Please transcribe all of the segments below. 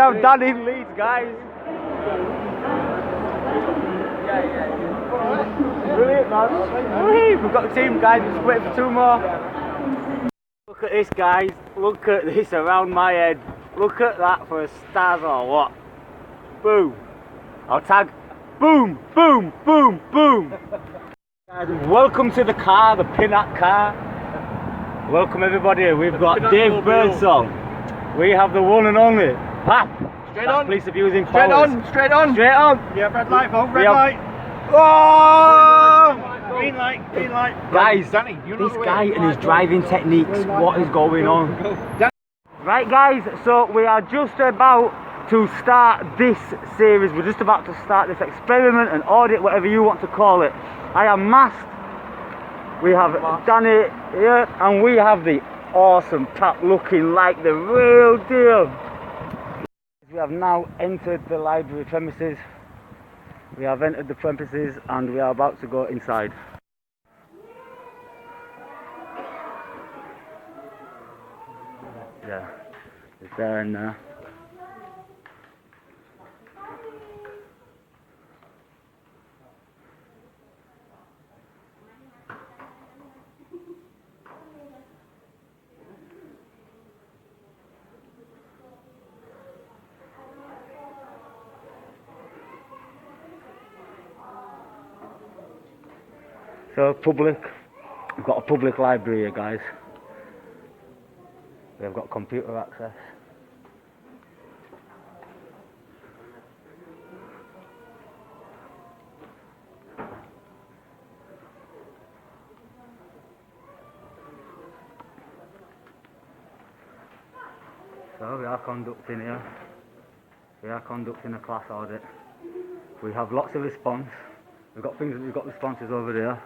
have Danny in Leeds, guys. Brilliant, man. We've got the team, guys. We're just waiting for 2 more. Look at this, guys. Look at this around my head. Look at that for a stars or what? Boom. I'll tag. Boom, boom, boom, boom. Guys, welcome to the car, the PINAC car. Welcome everybody. We've got Dave Birdsong. We have the one and only Pap. Straight on. Police abusing Straight powers. on, straight on. Straight on. Yeah, red light, folks, red light. Oh! Green light, green light. Guys, Danny, this guy and his driving techniques, what is going on? Right guys, so we are just about to start this series. We're just about to start this experiment, an audit, whatever you want to call it. I am masked. We have Danny here, and we have the awesome Pap looking like the real deal. We have now entered the library premises. We have entered the premises and we are about to go inside. Yeah, it's there and there. So public, we've got a public library here, guys. We've got computer access. So we are conducting here. We are conducting a class audit. We have lots of response. We've got responses over there.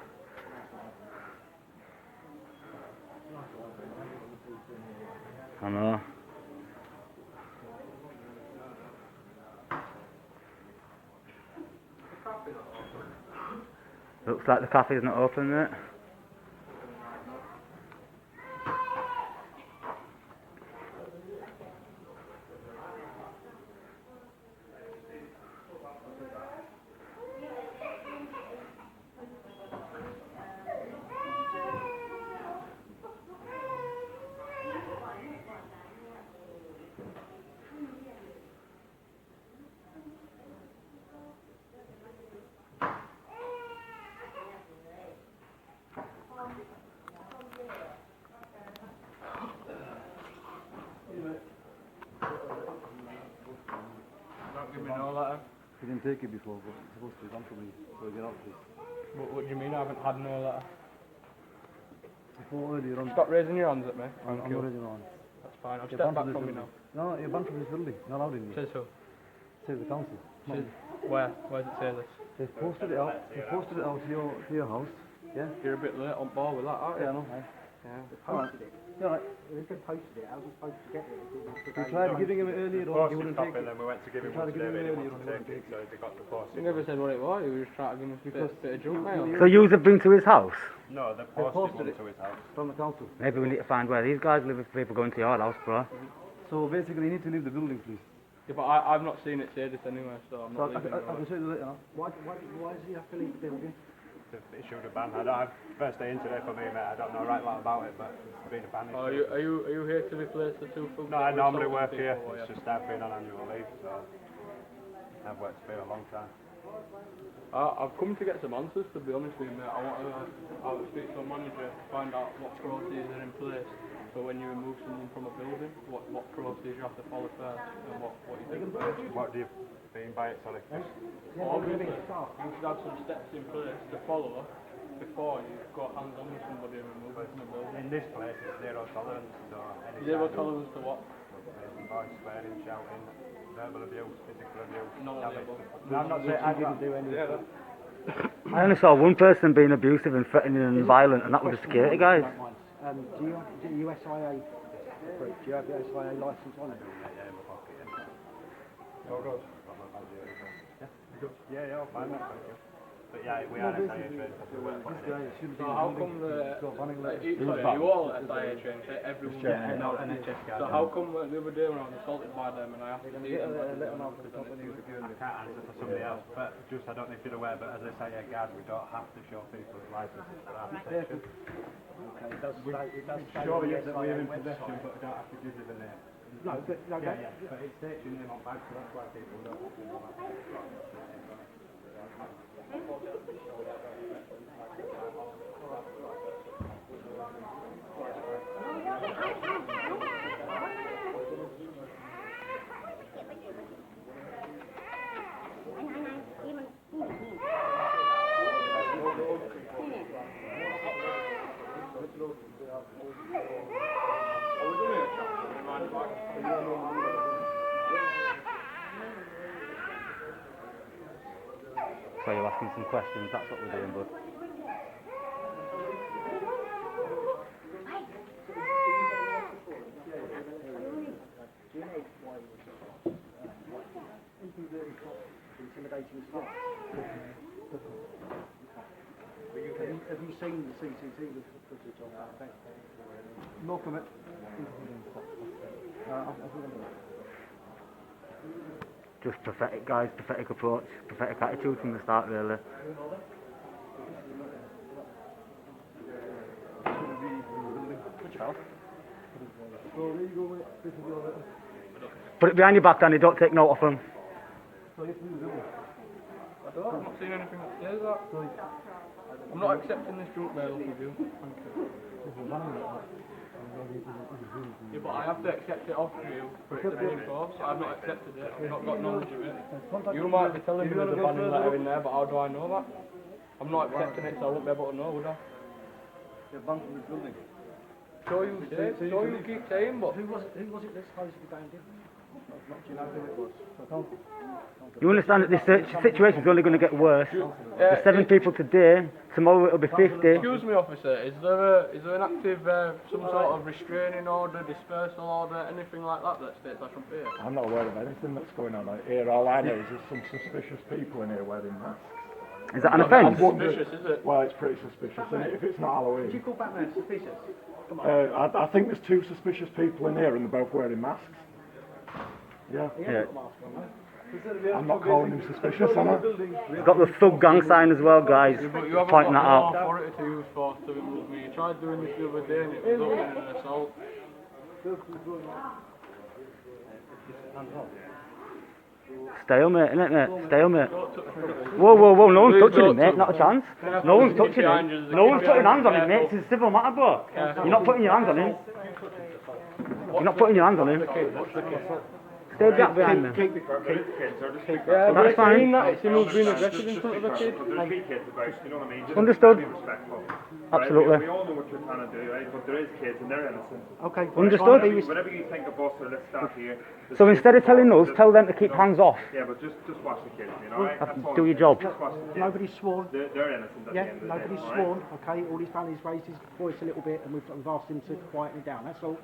I know. Looks like the cafe's not open yet. Don't give me no letter. He didn't take it before, but it's supposed to be done for me, so get out of this. What do you mean I haven't had no letter? Before earlier on. Stop raising your hands at me. I'm not raising on. That's fine, I'll You're step banned back from from this you now. building. No, you're banned from this building. Not allowed in here. Says who? Says the council. Says, where? Where does it say this? They've posted it out. They've posted it out to your house. Yeah? You're a bit late on board with that, aren't you? Yeah, I know. Yeah. Alright. Yeah, right. They posted it. I was supposed to get it. We tried giving him it earlier on. He wouldn't take it. Then we went to give him We tried one to give today, him but he earlier didn't on. take it, so they got the post. He never said what it was, he was just trying to give us a bit of junk mail. So you have been to his house? No, they posted posted it. it to his house. From the council. Maybe we need to find where these guys live if people going to your house, bro. So basically, you need to leave the building, please. Yeah, but I've not seen it say this anyway, so I'm So not leaving I can it. show you later now. Why does he have to leave the building? They've issued a ban. I don't have first day in today for me, mate. I don't know right lot about it, but it's been a ban. Are you here to replace the 2 food? No, I normally work here. It's just I've been on annual leave, so I've worked here a long time. I've come to get some answers, to be honest with you, mate. I want to speak to a manager to find out what procedures are in place. So when you remove someone from a building, what procedures you have to follow first, and what you think first. What do you mean by it, sorry? Obviously, you should have some steps in place to follow before you go hands-on with somebody and remove them from a building. In this place, it's zero tolerance, so any Zero tolerance to what? voice swearing, shouting, verbal abuse, physical abuse. None of the above. No, I'm not saying I didn't do any of that. I only saw one person being abusive and threatening and violent, and that was the security guys. Do you have USIA? Do you have the USIA license on it? Yeah, in my pocket, yeah. Oh, God. Yeah, yeah, I'll find that, thank you. But Yeah, we are SIA trained because we work for it. So how come you all SIA trained? Say everyone. Yeah, no, NHS guys. So how come the other day when I was assaulted by them and I asked to see them? I can't answer for somebody else, but just I don't know if you're aware, but as a SIA guard, we don't have to show people's licenses for our protection. Sure, yes, that we're in possession, but we don't have to give you the name. No, but But it states your name on bag, so that's why people don't have to know that. So you're asking some questions, that's what we're doing, bud. intimidating stuff. Have you seen the CCTV footage on that event? No comment. Just pathetic, guys, pathetic approach, pathetic attitude from the start, really. Put it behind your back, Danny, don't take note of them. I'm not seeing anything that says that. I'm not accepting this junk mail off of you. Thank you. Yeah, but I have to accept it off of you for it to be enforced. I've not accepted it. I've not got knowledge of it. You might be telling me there's a banning letter in there, but how do I know that? I'm not accepting it, so I won't be able to know, would I? They're bunking the building. So you say, so you keep saying, but Who was it that supposedly banged him? Do you know who it was? You understand that this situation is only going to get worse. There's 7 people today, tomorrow it'll be 50. excuse me, officer, is there an active, some sort of restraining order, dispersal order, anything like that that states I shouldn't be here? I'm not aware of anything that's going on out here. All I know is there's some suspicious people in here wearing masks. Is that an offence? Suspicious, is it? Well, it's pretty suspicious, isn't it? If it's not Did you Halloween. call Batman suspicious? Come on. I think there's 2 suspicious people in here and they're both wearing masks. Yeah. He hasn't got a mask on, though. I'm not calling him suspicious, am I? He's got the thug gang sign as well, guys. But you haven't Pointing got that no out. authority to use force to remove me. You tried doing this the other day and it resulted in an assault. Stalemate, innit, mate? Stalemate. Whoa, whoa, whoa, no one's touching him, mate, not a chance. No one's touching him. No one's putting hands on him, mate. It's a civil matter, bro. You're not putting your hands on him. You're not putting your hands on him. Stay back behind me. Yeah, That's fine. It's him who's been aggressive in front of a kid. Understood. Absolutely. We all know what you're trying to do, right? But there is kids and they're innocent. Okay. Understood. Whenever you think of us, or let's start here. So instead of telling us, tell them to keep hands off. Yeah, but just watch the kids, you know, right? That's all Do your I'm job. saying. Just watch the kids. Nobody's sworn. They're innocent at the Yeah, end of the day, nobody's all right? sworn. Okay, all he's done is raised his voice a little bit, and we've asked him to quieten it down. That's all.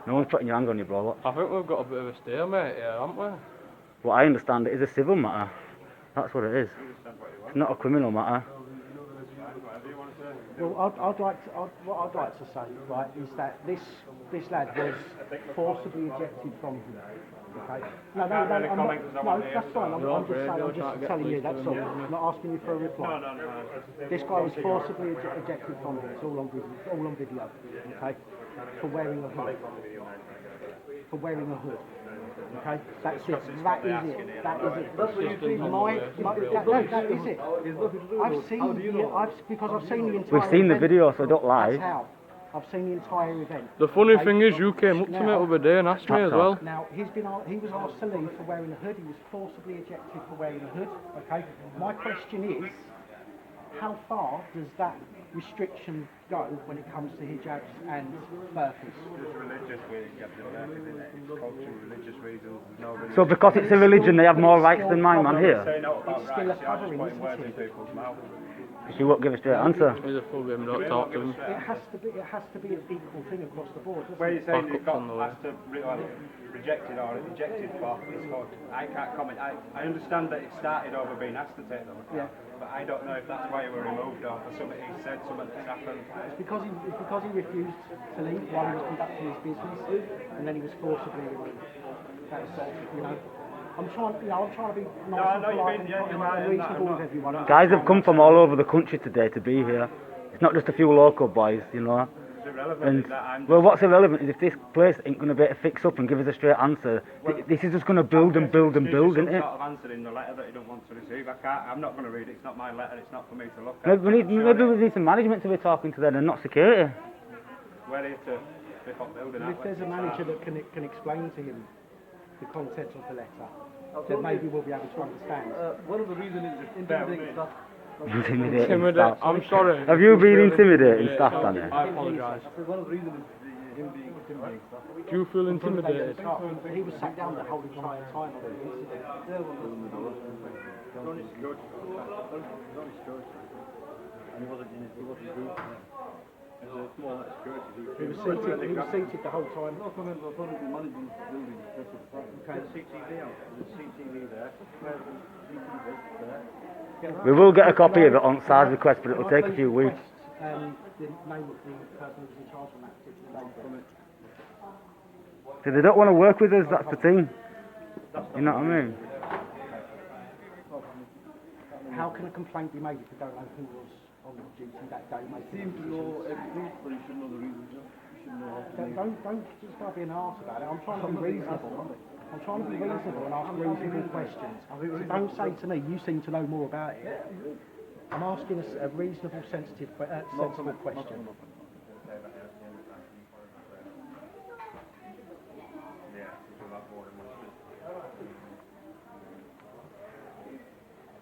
No one's putting your hands on you, bro. I think we've got a bit of a stalemate here, haven't we? Well, I understand it is a civil matter. That's what it is. It's not a criminal matter. Well, what I'd like to say, right, is that this lad was forcibly ejected from him. Okay. No, that's fine. I'm just saying. I'm just telling you. That's all. I'm not asking you for a reply. This guy was forcibly ejected from him. It's all on video. Okay. For wearing a hood. For wearing a hood. Okay, that's it. That is it. That is it. That is it. I've seen the entire We've seen the event. video, so don't lie. That's how. I've seen the entire event. The funny Okay? thing is, you came up to me the other day and asked me as well. Now, he was asked to leave for wearing a hood. He was forcibly ejected for wearing a hood. Okay. My question is, how far does that restriction go when it comes to hijabs and burqas? It's religious reasons, isn't it? It's cultural, religious reasons. There's no religion. So because it's a religion, they have more rights than mine, man, here. Saying out about It's still a rights, you're just covering, putting isn't words it? in people's mouth. She won't give a straight answer. He's a full game, don't talk to him. It has to be an equal thing across the board. Where you're saying Back you've up's got on the way. asked to rejected or ejected for is hood. I can't comment. I understand that it started over being asked to take them, but I don't know if that's why you were removed or for something he said, something that's happened. It's because he refused to leave while he was conducting his business, and then he was forcibly removed. That's you know. I'm trying to be nice and polite and reasonable with everyone. Guys have come from all over the country today to be here. It's not just a few local boys, you know. It's irrelevant. And, Is that I'm well, what's irrelevant is if this place ain't going to be able to fix up and give us a straight answer, this is just going to build and build and build, isn't it? sort of answer in the letter that you don't want to receive. I'm not going to read it. It's not my letter. It's not for me to look at. Maybe we need some management to be talking to them and not security. We're here to pick up building. If there's a manager that can explain to him the content of the letter, then maybe we'll be able to understand. One of the reasons is intimidating stuff. Intimidating staff. I'm sorry. Have you been intimidating staff, Danny? I apologise. One of the reasons is him being intimidating stuff. Do you feel intimidated? He was sat down the whole entire time on the incident. He was seated the whole time. No comment on authority managing the building. Okay. CCTV there. We will get a copy of it on SAR's request, but it will take a few weeks. The name of the person who was in charge on that particular day. So they don't want to work with us, that's the thing. You know what I mean? How can a complaint be made if you don't know who was on duty that day? Seem to know everything, but you should know the reasons. You should know how to Don't just start being an arse about it. I'm trying to be reasonable. I'm trying to be reasonable and ask reasonable questions. So don't say to me, you seem to know more about it. I'm asking a reasonable, sensible question.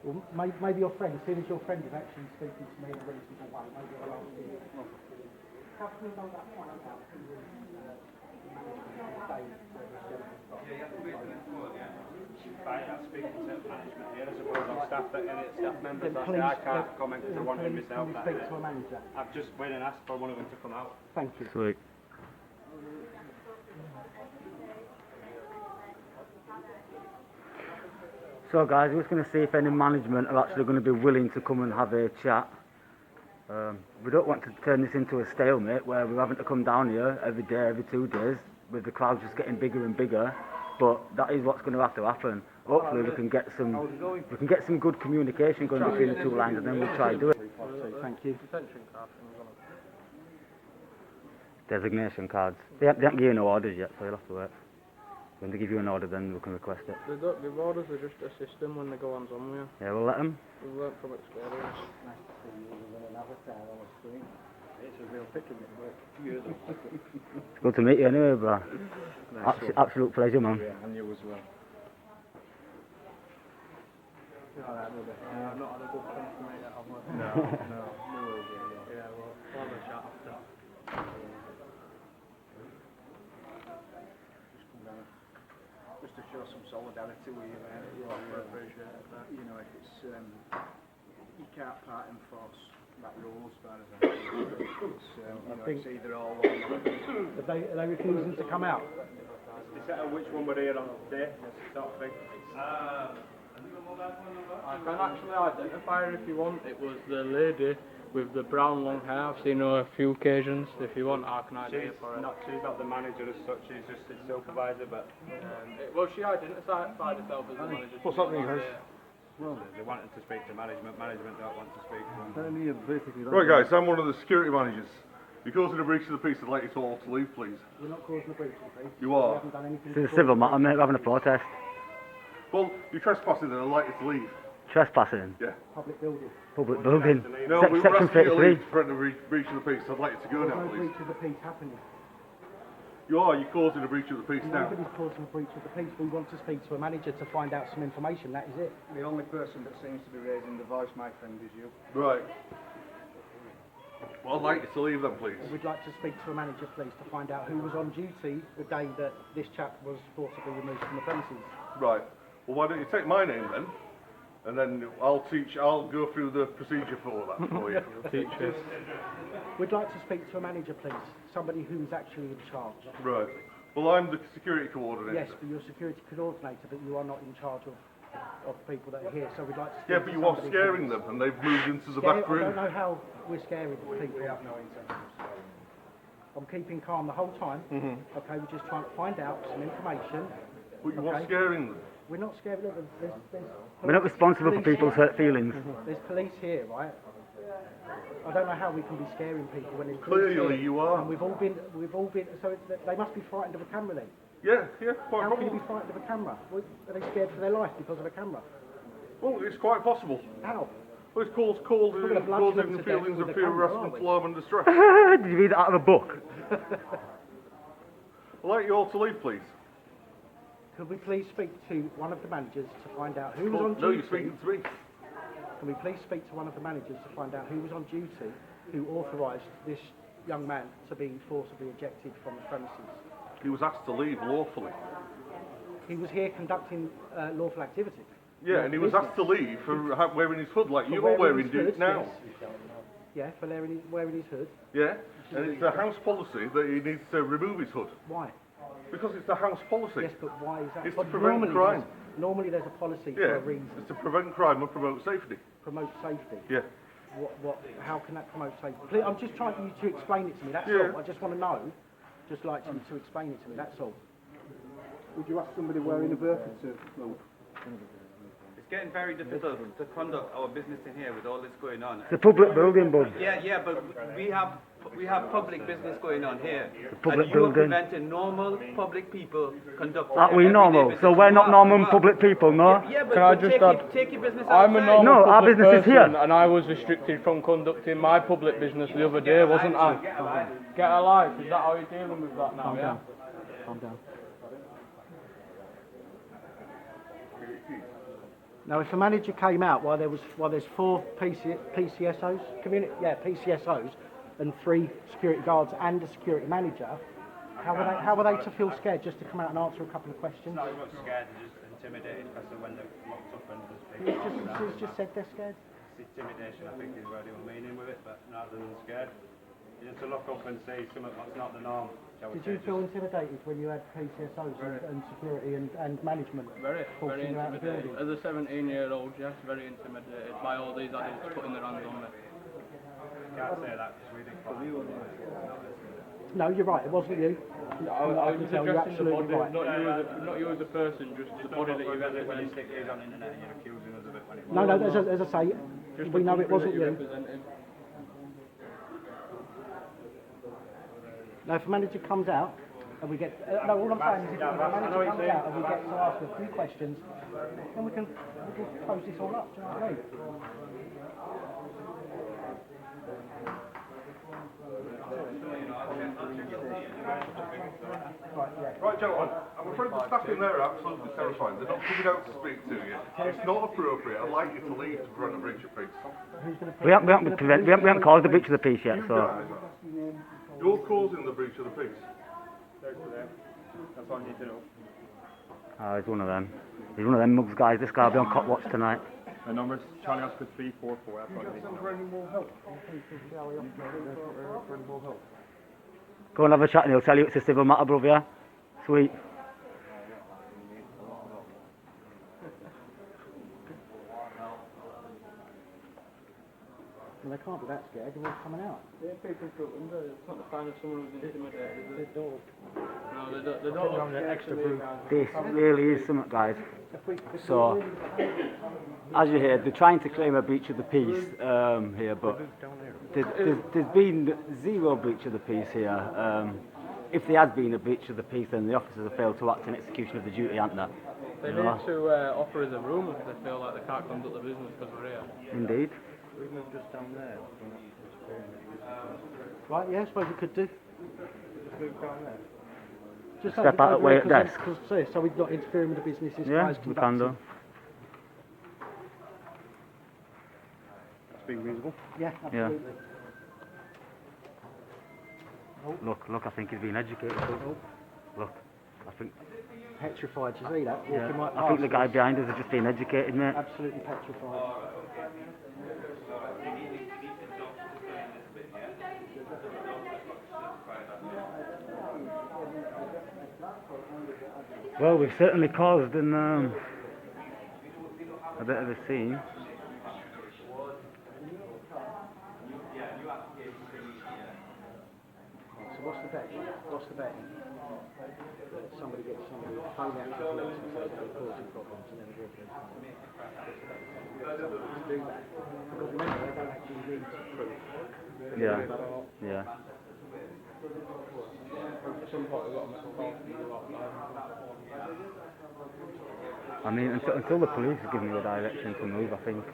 Well, maybe your friend, as soon as your friend is actually speaking to me in a reasonable way, maybe I'll ask you. How can we know that point about who was Speaking to management here, I suppose on staff that any staff members that I can't comment because I wanted myself that speak to a manager. I've just went and asked for one of them to come out. Thank you. Sweet. So guys, we're just going to see if any management are actually going to be willing to come and have a chat. We don't want to turn this into a stalemate where we're having to come down here every day, every 2 days, with the crowd just getting bigger and bigger. But that is what's going to have to happen. Hopefully we can get some good communication going between the two lines, and then we'll try to do it. Thank you. Detention card things on it. Designation cards. They haven't given you no orders yet, so you'll have to wait. When they give you an order, then we can request it. They don't give orders, they just assist them when they go on somewhere. Yeah, we'll let them. We've learnt from experience. It's a real picture. It's good to meet you anyway, bro. Absolute pleasure, man. And you as well. I've not had a good chance to make that on work. No. Yeah, we'll have a chat after. Just to show some solidarity with you, man. You know, if it's you can't part and force that rule as far as I'm concerned. It's either all or nothing. Are they refusing to come out? Is that which one we're here on today? Sort of thing. I can actually identify her if you want. It was the lady with the brown long hair. I've seen her on a few occasions. If you want, I can identify her. She's not the manager as such, she's just the supervisor, but... Well, she identified herself as the manager. What's happening, guys? They wanted to speak to management don't want to speak to them. Right guys, I'm one of the security managers. You're causing a breach of the peace, I'd like you all to leave, please. We're not causing a breach of the peace. You We are? haven't done anything. It's a civil matter, mate. We're having a protest. Well, you're trespassing and I'd like you to leave. Trespassing. Yeah. Public building. Public building. No, we were Section asking you to 33. leave for the breach of the peace, I'd like you to go There's now, no please. breach of the peace happening. You are, you're causing a breach of the peace now. Nobody's causing a breach of the peace. We want to speak to a manager to find out some information. That is it. The only person that seems to be raising the voice, my friend, is you. Right. Well, I'd like you to leave then, please. We'd like to speak to a manager, please, to find out who was on duty the day that this chap was forcibly removed from the premises. Right. Well, why don't you take my name then? and then I'll go through the procedure for that for you. Teachers. We'd like to speak to a manager, please. Somebody who's actually in charge. Right. Well, I'm the security coordinator. Yes, but you're security coordinator, but you are not in charge of people that are here. So we'd like to speak Yeah, to but you are somebody scaring who's- them, and they've moved into the Scare- back I don't room. know how we're scaring people. I'm keeping calm the whole time. Okay, we're just trying to find out some information. But you are Okay. scaring them. We're not scared. Look, there's We're not responsible for police people's here. hurt feelings. There's police here, right? I don't know how we can be scaring people when there's Clearly police here. you are. And we've all been. So they must be frightened of a camera then. Yeah, quite How can you probably. be frightened of a camera? Are they scared for their life because of a camera? Well, it's quite possible. How? Well, it's causing gonna bludgeon them to death feelings with of the fear, camera, harassment, aren't we? alarm and distress. Did you read that out of a book? I'd like you all to leave, please. Could we please speak to one of the managers to find out who was on No, you're duty? speaking to me. Can we please speak to one of the managers to find out who was on duty, who authorised this young man to be forcibly ejected from the premises? He was asked to leave lawfully. He was here conducting lawful activity. Yeah, and he was asked to leave for wearing his hood like For you are wearing his hood, now. yes. Yeah, for wearing his hood. Yeah, and it's the house policy that he needs to remove his hood. Why? Because it's the house policy. Yes, but why is that? It's to But prevent crime. Normally there's a policy for Yeah, a reason. it's to prevent crime and promote safety. Promote safety. Yeah. How can that promote safety? Please, I'm just trying you to explain it to me, that's Yeah. all. I just want to know. Just like you to explain it to me, that's all. Would you ask somebody wearing a burqa to move? It's getting very difficult to conduct our business in here with all this going on. It's a public building, bud. Yeah, but we have public business going on here. public and you are building. preventing normal public people conducting Aren't we everyday normal? business. So we're not You are, normal you are. public people, no? Yeah, but Can I but just take, add- your, take your business I'm a outside. normal No, our public business is person, here. and I was restricted from conducting my public business the other day, wasn't I? Get a life. Is that how you're dealing with that now? Calm Yeah. down. Calm down. Now, if a manager came out while there's 4 PCSOs, PCSOs, and 3 security guards and a security manager, how are they to feel scared just to come out and answer a couple of questions? No, they're not scared, they're just intimidated because of when they're locked up and there's people. Who's just said they're scared? Intimidation, I think, is where they were meaning with it, but rather than scared. You need to look up and see something that's not the norm. Did you feel intimidated when you had PCSOs and security and management? Very forcing you out of the intimidated. building? As a 17-year-old, yes, very intimidated by all these adults putting their hands on me. Can't say that because we didn't follow. No, you're right, it wasn't you. I was can just tell you're addressing the absolutely body, right. not you as a person, just the body that you When you represent. stick these on the internet and you're accusing us of it when it No, as I say, Just we the know it country wasn't that you're you. representing. Now, if a manager comes out and we get, no, all I'm saying is if a manager comes out and we get to ask a few questions, then we can close this all up. Do you know what I mean? Right, gentlemen, I'm afraid the staff in there are absolutely terrified. They're not coming out to speak to you. It's not appropriate. I'd like you to leave to prevent a breach of peace. We haven't caused the breach of the peace yet, You so... guys, you're causing the breach of the peace. That's all you need to know. Oh, he's one of them. He's one of them mugs, guys. This guy will be on cop watch tonight. The number's Charlie Oscar 344. That's all you need to know. For any more help? Go and have a chat and he'll tell you it's a civil matter, bruv, yeah? Sweet. Well, they can't be that scared, they're all coming out. Yeah, people through windows. It's not the sign of someone who's intimidated. They're all... No, they don't have the extra proof. This really is something, guys. So, as you heard, they're trying to claim a breach of the peace here, but there's been zero breach of the peace here. If there has been a breach of the peace, then the officers have failed to act in execution of the duty, haven't they? They You know? need to offer us a room if they feel like they can't conduct the business because we're here. Indeed. We moved just down there. Right, yeah, I suppose we could do. Just move down there. Just Step out of the way at desk. So we're not interfering with the business. This Yeah, guy's we can do. That's being reasonable. Yeah, absolutely. Look, I think he's been educated. Look, I think Petrified, you see that? Walking yeah, right I think the past guy us. behind us has just been educated, mate. Absolutely petrified. Well, we've certainly caused a bit of a scene. So what's the bet? What's the bet? That somebody gets somebody phone out to the police and says they're causing problems and then the evidence. To do that. Because remember, they don't actually need proof. Yeah, yeah. I mean, until the police are giving you a direction to move, I think.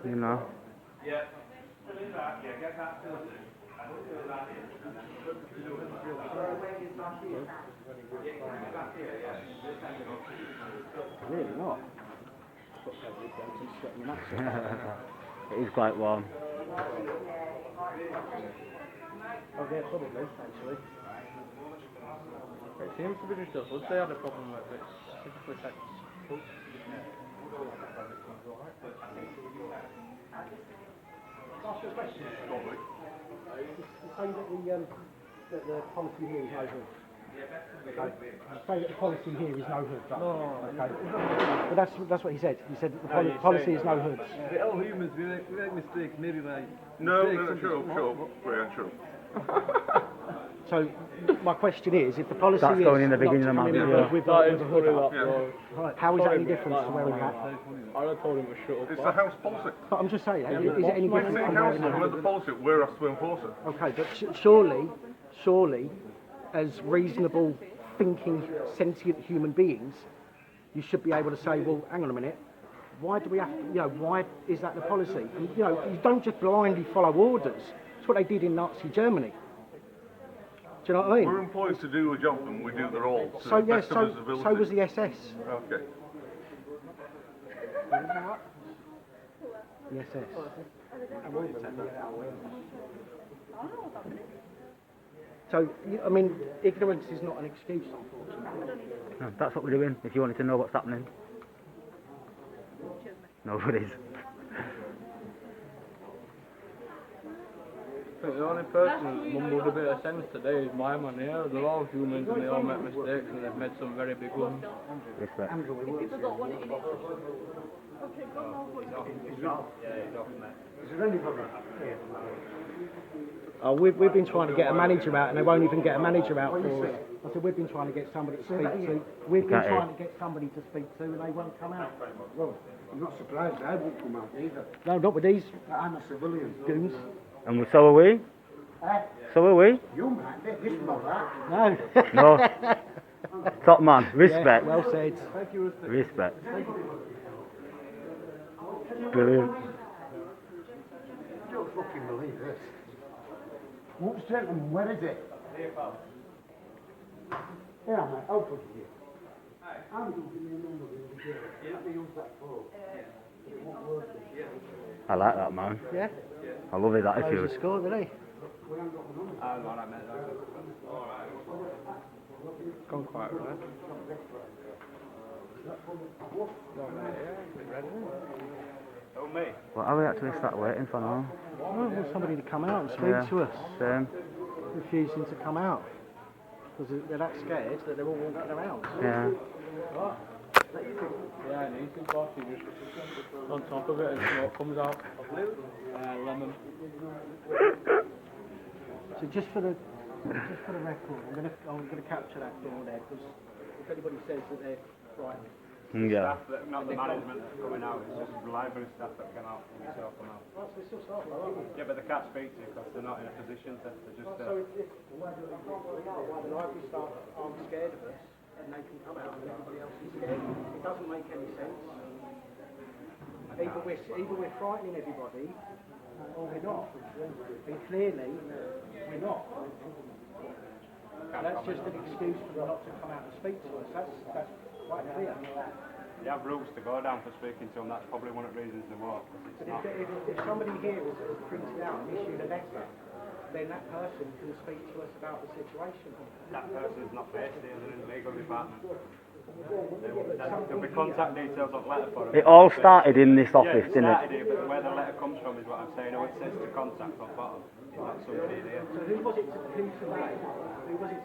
You know. Really not. It is quite warm. Oh yeah, probably, actually. It seems to be just us. They had a problem with it. Typically takes us. Say that the policy here is no hood. Okay. Say that the policy here is no hood. No. Okay. But that's what he said. He said that the policy is no hoods. We're all humans, we make mistakes, maybe like... No, sure, Brian, sure. So, my question is, if the policy That's is going in the not beginning to of come my in video. with That a is hood funny, up, that, bro. how is that any different to wearing a hat? I told him to shut up. It's the house policy. But I'm just saying, is it any different City from council wearing a implement hat? the policy, we're asked to enforce it. Okay, but surely, as reasonable, thinking, sentient human beings, you should be able to say, well, hang on a minute, why do we have to, why is that the policy? And, you don't just blindly follow orders. That's what they did in Nazi Germany. Do you know what I mean? We're employed to do a job and we do the role to So the yes, best of our ability. so was the SS. Okay. The SS. So, I mean, ignorance is not an excuse, unfortunately. No, that's what we're doing, if you wanted to know what's happening. Nobody's. I think the only person that mumbled a bit of sense today is my man here. They're all humans and they all make mistakes and they've made some very big ones. Respect. Oh, we've been trying to get a manager out and they won't even get a manager out for us. I said, we've been trying to get somebody to speak to. We've been trying to get somebody to speak to and they won't come out. Well, I'm not surprised I won't come out either. No, not with these I'm a civilian. goons. And so are we. So are we. You might be, this not that. No. No. Top man. Respect. Yeah, well said. Respect. Brilliant. I don't fucking believe this. What's gentleman, where is it? Yeah, mate, I'll put it here. I'm going to give me a number the other day. Let me use that phone. It won't work. I like that, man. Yeah. I love his That was attitude. the score, didn't he? Gone quite well. Oh, me? What are we actually sat waiting for now? I want somebody to come out and speak Yeah. to us. Same. Refusing to come out. Because they're that scared that they're all walking around. Yeah. Yeah, and eating coffee just on top of it and smoke comes out. Lemon. So just for the record, I'm gonna capture that door there because if anybody says that they're frightened. Yeah. Staff that, not the management that's coming out, it's just library staff that come out and myself come out. Well, they still start though, aren't they? Yeah, but they can't speak to you because they're not in a position to, they're just... So if why the library staff aren't scared of us and they can come out and everybody else is scared, it doesn't make any sense. Either we're frightening everybody or we're not. And clearly we're not. That's just an excuse for them not to come out and speak to us. That's quite clear. You have rules to go down for speaking to them, that's probably one of the reasons they won't. But if somebody here was printed out and issued a letter then that person can speak to us about the situation. That person's not based here, they're in the legal department. There'll be contact details on letter for them. It all started in this office, didn't started it? here, but where the letter comes from is what I'm saying. Oh, it says to contact on bottom. It's like somebody here. So who was it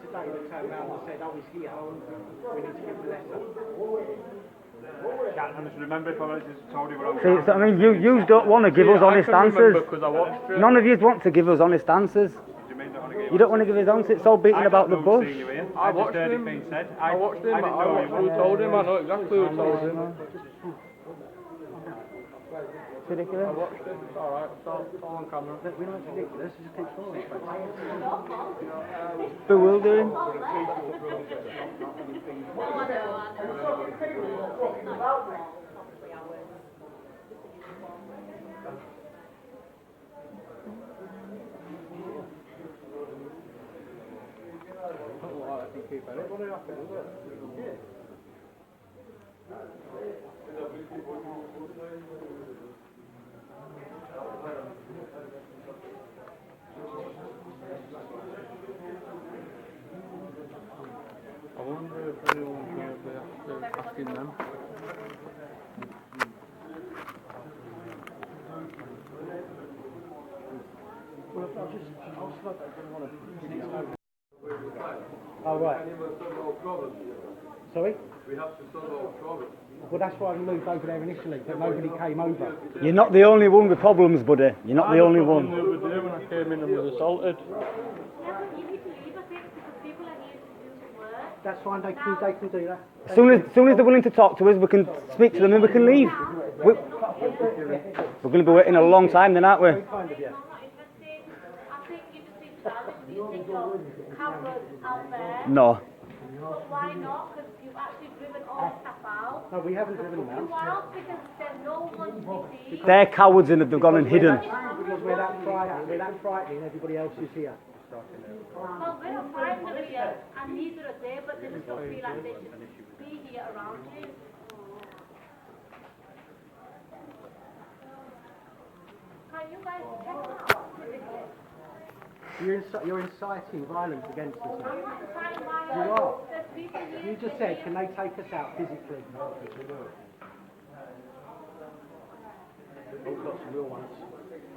today that turned around and said, oh, he's here, we need to give the letter? Can't honestly remember if I just told you what I was See, so, I mean, you don't want to give us honest answers. Because I watched it. None of you want to give us honest answers. You don't want to give us answers. It's all beating about the bush. I watched him. I watched him. I watched who told him. I know exactly who told him. It's ridiculous. I watched it. It's alright. It's all on camera. We know it's ridiculous, it just keeps falling. Bewildering. I wonder if anyone's going to be asking them. Oh, right. Sorry? We have to solve our problem. Well, that's why we moved over there initially, but nobody came over. You're not the only one with problems, buddy. You're not the only one. The other day when I came in and was assaulted. That's fine, they can do that. As soon as they're willing to talk to us, we can speak to them and we can leave. We're going to be waiting a long time then, aren't we? No. Why not? Because you've actually driven all the stuff out. No, we haven't driven them out. Well, because there's no one to see. They're cowards and they've gone and hidden. Because we're that frightening, everybody else is here. Well, we're not frightened here, and neither are they, but they just don't feel like they should be here around you. Can you guys check it out? You're inciting violence against us. I'm not inciting violence. You are. There's people here. You just said, can they take us out physically? We've got some real ones.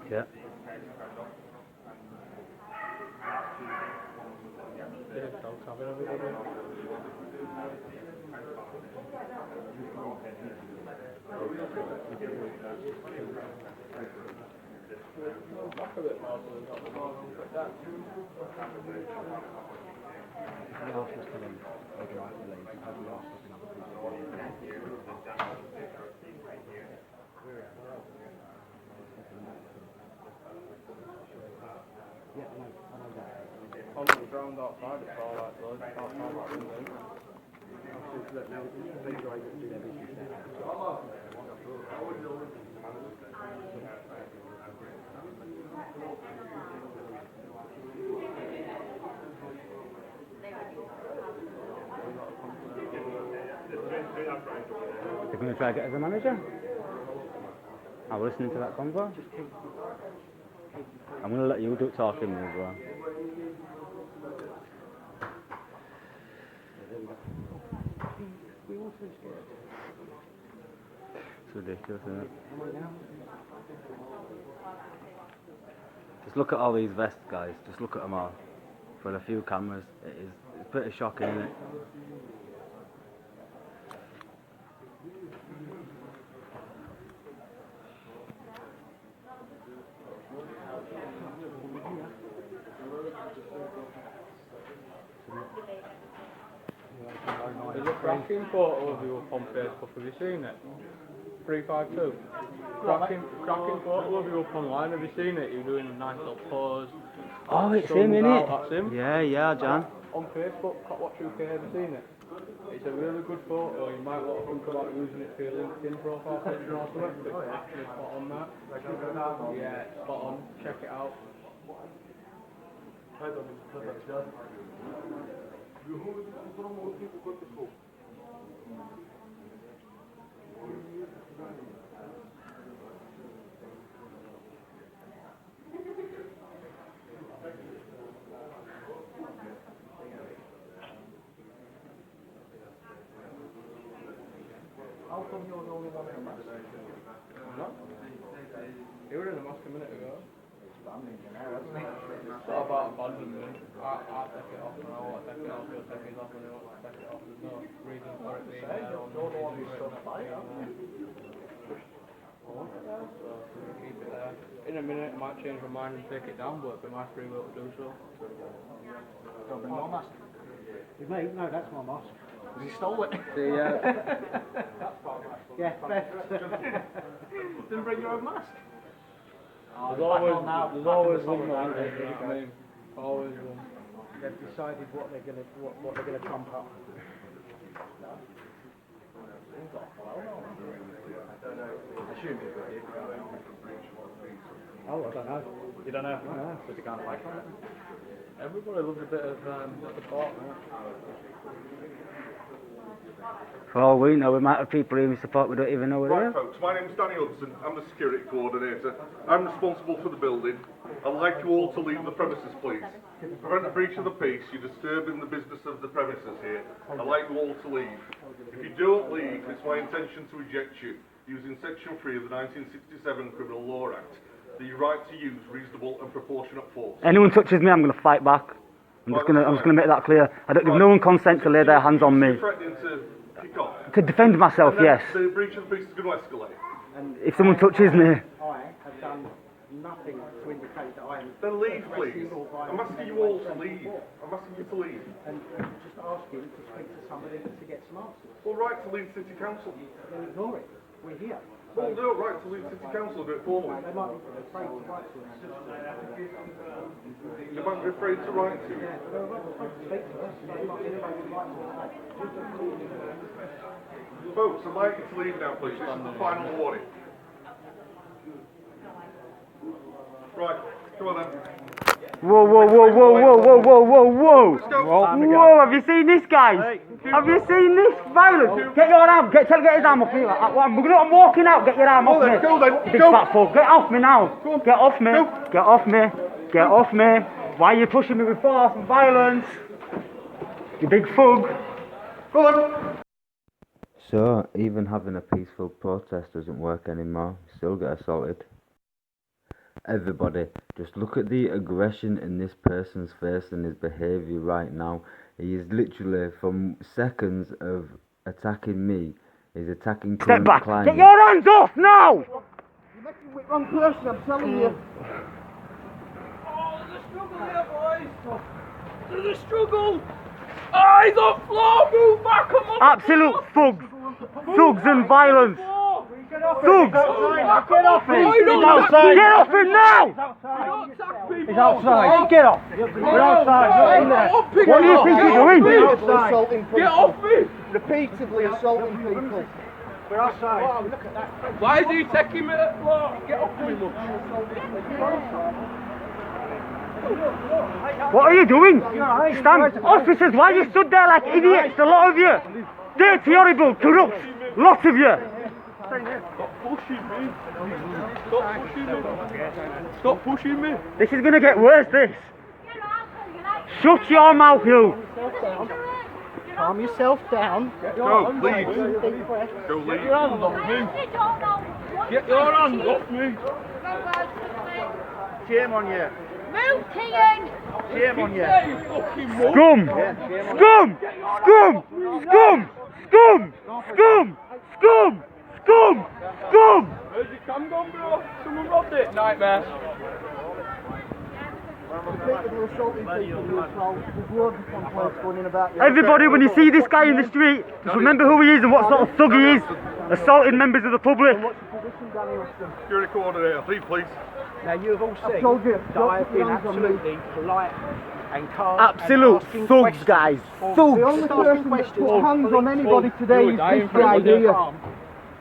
Yeah. On the ground outside, it's all like those. Can't find that window. They're going to try to get us a manager? I'm listening to that convo. I'm going to let you do talking as well. It's ridiculous, isn't it? Just look at all these vests, guys. Just look at them all. For a few cameras, it's pretty shocking, isn't it? There's a cracking photo of you up on Facebook. Have you seen it? 352. Cracking photo of you up online. Have you seen it? You're doing a nice little pose. Oh, it's Sun's him, innit? out, That's him. Yeah, John. On Facebook, Watch UK, have you seen it? It's a really good photo. You might want to think about using it for your LinkedIn profile picture or something. It's actually spot on that. Yeah, spot on. Check it out. How come you're the only one in a mask? No. You were in a mask a minute ago. It's not about abandonment. I take it off and I won't take it off. You'll take it off and you won't take it off. There's no reason for it being there. You're the one who's done it. So keep it there. In a minute I might change my mind and take it down, but it'll be my free will to do so. Don't bring my mask. With me? No, that's my mask. He stole it. Yeah, theft. Didn't bring your own mask. There's always one man. Always one. They've decided what they're gonna trump up. Oh, I don't know. You don't know? No. But you can't like it. Everybody loves a bit of support, right? For all we know, we might have people in support we don't even know what they Right, are. folks, my name's Danny Hudson. I'm the security coordinator. I'm responsible for the building. I'd like you all to leave the premises, please. To prevent a breach of the peace, you're disturbing the business of the premises here. I'd like you all to leave. If you don't leave, it's my intention to eject you, using Section 3 of the 1967 Criminal Law Act. The right to use reasonable and proportionate force. Anyone touches me, I'm going to fight back. I'm just going to make that clear. I don't give no one consent to lay their hands on me. You're threatening to kick off. To defend myself, yes. The breach of the peace is going to escalate. If someone touches me, I have done nothing to indicate that I am. Then leave, please. I'm asking you all to leave. I'm asking you to leave. And just asking to speak to somebody to get some answers. Well, right to leave City Council. Then ignore it. We're here. Well, no, right to leave City Council, do it formally. They might be afraid to write to us. You might be afraid to write to. Yeah, they're afraid to speak to us. They might be afraid to write to us. Folks, I'd like you to leave now, please. This is the final warning. Right, come on then. whoa, have you seen this, guys? Have you seen this violence? Get your arm, get his arm off me. I'm walking out, get your arm off me. Go then, Big go. fat fuck, get off me now. Get off me, get off me, get off me. Why are you pushing me with force and violence? You big fug. Go on. So, even having a peaceful protest doesn't work anymore. You still get assaulted. Everybody, just look at the aggression in this person's face and his behaviour right now. He is literally, from seconds of attacking me, he's attacking Step back. clients. Get your hands off now! You're making with wrong person, I'm telling you. Oh, there's a struggle here, boys! There's a struggle! Eyes on floor, move back, come on! Absolute thugs. Thugs and violence. Thugs! Get off him! He's outside! Get off him now! He's outside! Get off! We're outside! What do you think you're doing? Assaulting people. Get off me! Repeatedly assaulting people. We're outside. Look at that. Why is he taking me to the floor? Get off me, look. What are you doing? Stand! Officers, why you stood there like idiots, a lot of you? Dirty, horrible, corrupt, lots of you. Stop pushing me. Stop pushing me. Stop pushing me. This is gonna get worse, this. Shut your mouth, you. Calm yourself down. Go, leave. Deep breath. Go, Get leave. your hands off me. Get your hands off me. Shame on you. Move, Kean! Shame on you. Yeah, you fucking mug. Scum! Scum! Scum! Scum! Scum! Scum! Scum! Scum! Scum! Where's your cam gone, bro? Someone robbed it. Nightmare. Everybody, when you see this guy in the street, just remember who he is and what sort of thug he is. Assaulting members of the public. Security coordinator, leave, please. Now you've all seen that I have been absolutely polite and calm. Absolute and thugs, guys. The Thugs. only person that's put hands on anybody today is this guy here.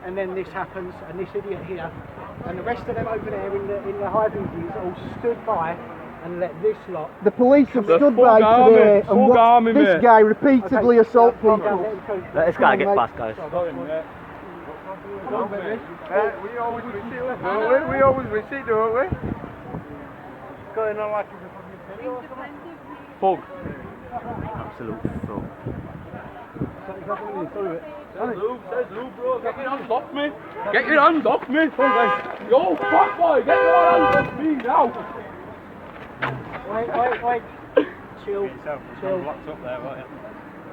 And then this happens, and this idiot here, and the rest of them over there in the hiding views all stood by and let this lot. The police have The stood full by army, today and full watched army, this mate. guy repeatedly assault people. Let this guy get past, guys. Sorry, mate. We always receive it, don't we? We always receive, don't we? Going on like Fug. Absolute thug. Says who, bro? Get your hands off me! Get your hands off me! Yo, fuck boy, get your hands off me now! Wait. Chill. Locked up there, weren't you?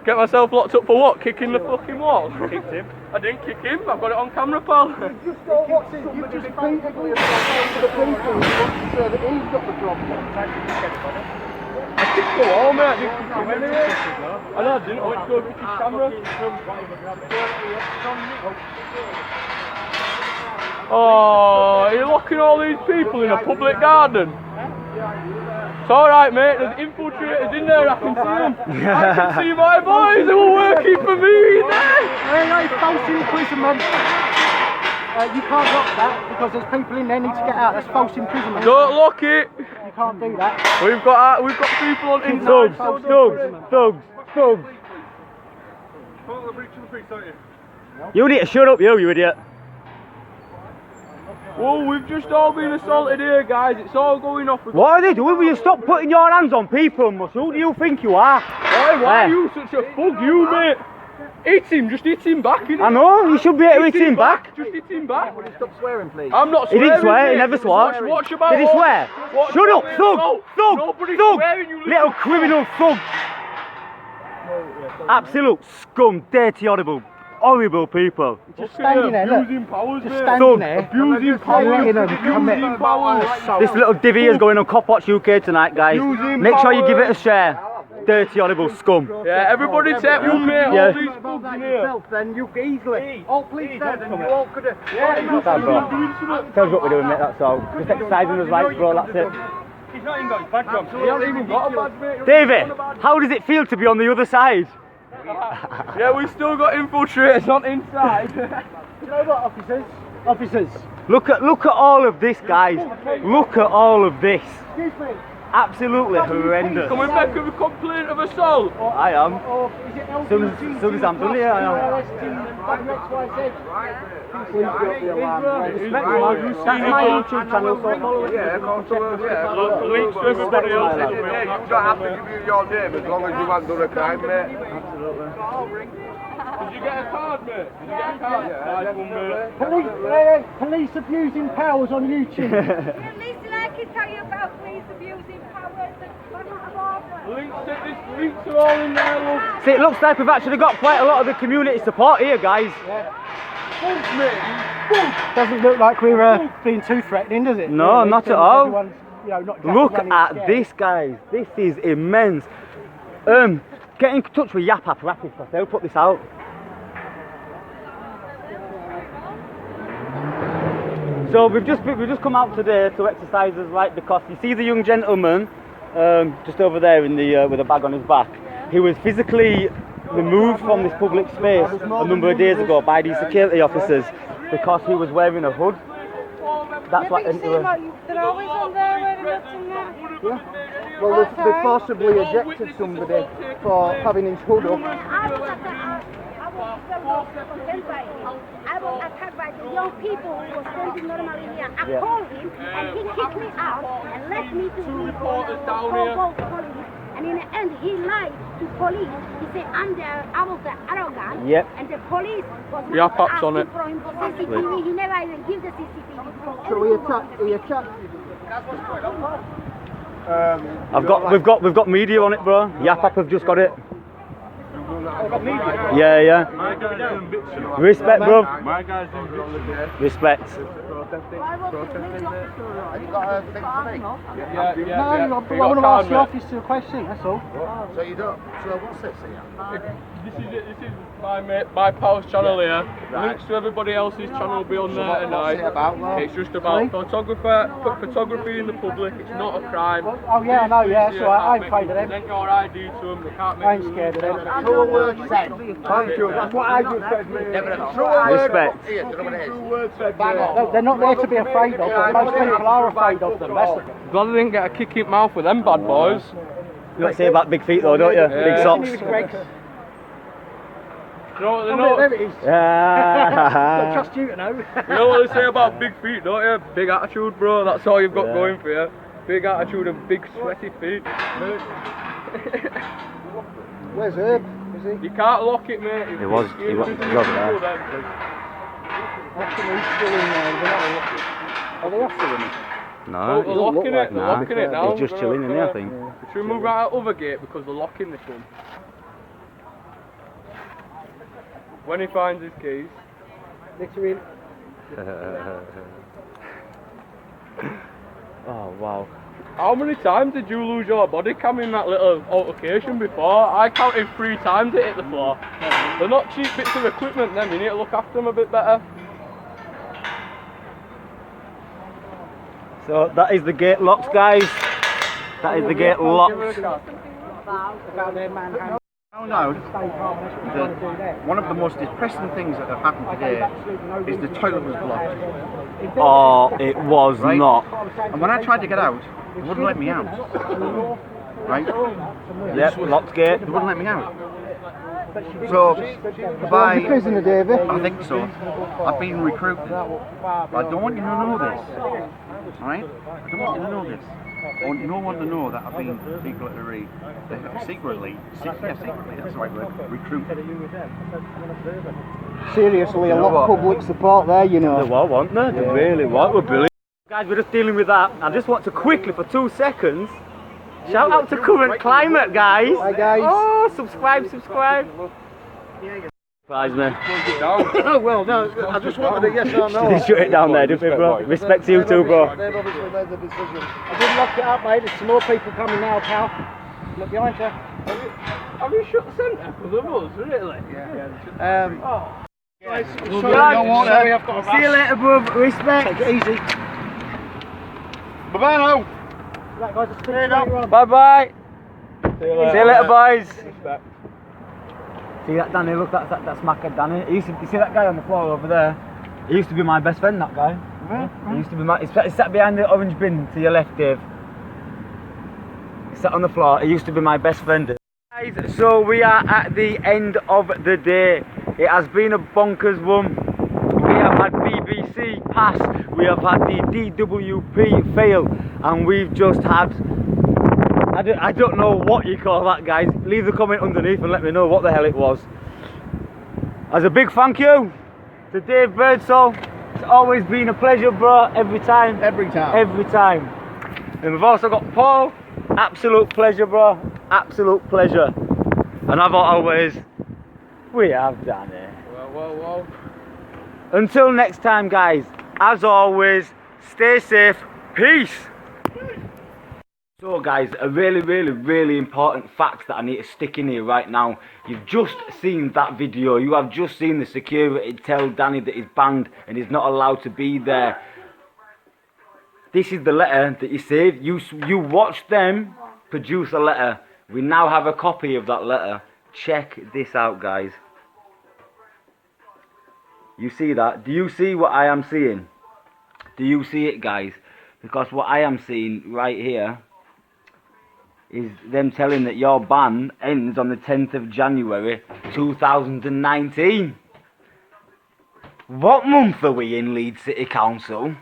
Get myself locked up for what? Kicking the fucking wall? Kicked him. I didn't kick him, I've got it on camera, pal. You've just basically assaulted the people who want to say that he's got the problem. I kicked the wall, mate. I didn't kick him anyway. I know I didn't. I went to go kick his camera. Oh, you're locking all these people in a public garden? It's alright, mate. There's infiltrators in there. I can see them. I can see my boys who are working for me there. False imprisonment. You can't lock that because there's people in there need to get out. That's false imprisonment. Don't lock it. You can't do that. We've got people on inside. Thugs. Follow the breach of the peace, don't you? You need to shut up, you idiot. Whoa, we've just all been assaulted here, guys. It's all going off. What are they doing? Will you stop putting your hands on people, Muscle? Who do you think you are? Why are you such a thug, you mate? Hit him, just hit him back, innit? I know, you should be able to hit him back. Just hit him back. Stop swearing, please. I'm not He swearing. didn't swear, he mate. never swore. Watch about Did he swear? watch Shut up, about- thug! No, Thug! nobody's Thug! swearing, you Little criminal thug! Absolute scum, dirty, horrible people. Just standing there, look. Abusing powers, Just mate. standing there. Abusing powers. letting them commit. Abusing powers. This little divvy is going on Cop Watch UK tonight, guys. Make sure you give it a share. Dirty, horrible scum. Yeah, everybody take one, mate. Yeah. All these thugs in here. Then you easily. Oh, please don't. You all could have. That's bro. Tells you what we're doing, mate, that's all. Just exercising those rights, bro, that's it. He's not even got his badge on. He hasn't even got a badge, mate. David, how does it feel to be on the other side? Yeah, we've still got infiltrators on inside. You know what, officers? Look at all of this, guys. Look at all of this. Excuse me. Absolutely horrendous. Can we make a complaint of assault? I am. Or is it Soon as I'm done here, I am. Respect That's my YouTube channel, so follow it. Yeah, go to Links to everybody else. you don't have to give you your name as long as you haven't done a crime, mate. Did you get a card, mate? Did you get a card? Nice one, mate. Police abusing powers on YouTube. Listen, I can tell you about police abusing powers and Links are all in there, love. See, it looks like we've actually got quite a lot of the community support here, guys. Doesn't look like we're being too threatening, does it? No, Really? not at all. Everyone's, not exactly Look running at scared. this, guys. This is immense. Get in touch with Yapap Rapid because they'll put this out. So we've just come out today to exercise his right because you see the young gentleman just over there in the with a bag on his back. He was physically removed from this public space a number of days ago by these security officers because he was wearing a hood. That's what. they're always on there wearing it and that. Well, they forcibly ejected somebody for having his hood up. I was attacked by the young people who were standing normally here. I called him and he kicked me out and left me to be reporters down here. police. And in the end, he lied to police. He said, I was the arrogant. Yep. And the police was Yeah, not pops on asking it. for him for CCTV. He never even gave the CCTV. So he attacked. We've got media on it, bro. Yapap have just got it. Yeah. Respect, bro. My guy's doing Respect. Yeah. No, I want to ask the officer a question, that's all. So you don't. So what's this here? This is it. This is my pal's channel here. Links to everybody else's channel will be on there tonight. It's just about photography in the public. It's not a crime. Oh yeah, I know, yeah, that's all right. I ain't afraid of them. Present your ID to them. They can't make I ain't scared of them. True word said. Thank you, that's what I just said, mate. Respect. They're not there to be afraid of, but most people are afraid of them. That's the thing. Glad I didn't get a kick in the mouth with them bad boys. You got to say about big feet though, don't you? Big socks. You know what they know? There it is. Yeah. I trust you to know. You know what they say about big feet, don't you? Big attitude, bro. That's all you've got going for you. Big attitude and big sweaty feet. Where's Herb? is he? You can't lock it, mate. He was over there. Actually, he's still in there. Are they off still in it? No, they're locking it. They're locking it now. He's just chilling in there, I think. Should we move right out other gate because they're locking this one? When he finds his keys. Literally. Oh wow. How many times did you lose your body cam in that little altercation before? I counted 3 times it hit the floor. They're not cheap bits of equipment then, you need to look after them a bit better. So that is the gate locked, guys. That is the gate locked. About their manhandling. found out that one of the most depressing things that have happened today is the toilet was blocked. Oh, it was Right? not. And when I tried to get out, they wouldn't let me out. Right? Yep, locked gate. They wouldn't let me out. So, by, prisoner, David? I think so. I've been recruited. But I don't want you to know this. Alright? I don't want you to know this. I want no one to know that I've been secretly, secretly, that's the right word, recruited. Seriously, a lot of public support there, you know. There was, wasn't there? There really was. We're brilliant. Guys, we're just dealing with that. I just want to quickly, for 2 seconds, shout out to Current Climate, guys. Hi, guys. Oh, subscribe. Surprise me. Well, no, I just wanted a yes or no. Just shut it down there, didn't we, bro? Respect to you too, bro. They've obviously made the decision. I did lock it up, mate. There's some more people coming now, pal. Look behind you. Have you shut the centre because of us, really? Guys, Sorry, I've got see you later, bro. Respect. Take it easy. Bye-bye now. Right, guys, I'll speak to you later on. Bye-bye. See you later, boys. Respect. See that Danny, look, that's Smacker Danny. You see that guy on the floor over there? He used to be my best friend, that guy. He used to be he's sat behind the orange bin to your left, Dave. He sat on the floor, he used to be my best friend. Guys, so we are at the end of the day. It has been a bonkers one. We have had BBC pass, we have had the DWP fail, and we've just had... I don't know what you call that, guys. Leave the comment underneath and let me know what the hell it was. As a big thank you to Dave Birdsall. It's always been a pleasure, bro. Every time. Every time. Every time. And we've also got Paul. Absolute pleasure, bro. Absolute pleasure. And I've always... We have done it. Well. Until next time, guys. As always, stay safe. Peace. So guys, a really important fact that I need to stick in here right now. You've just seen that video. You have just seen the security tell Danny that he's banned and he's not allowed to be there. This is the letter that he saved. You watched them produce a letter. We now have a copy of that letter. Check this out, guys. You see that? Do you see what I am seeing? Do you see it, guys? Because what I am seeing right here is them telling that your ban ends on the 10th of January 2019. What month are we in, Leeds City Council?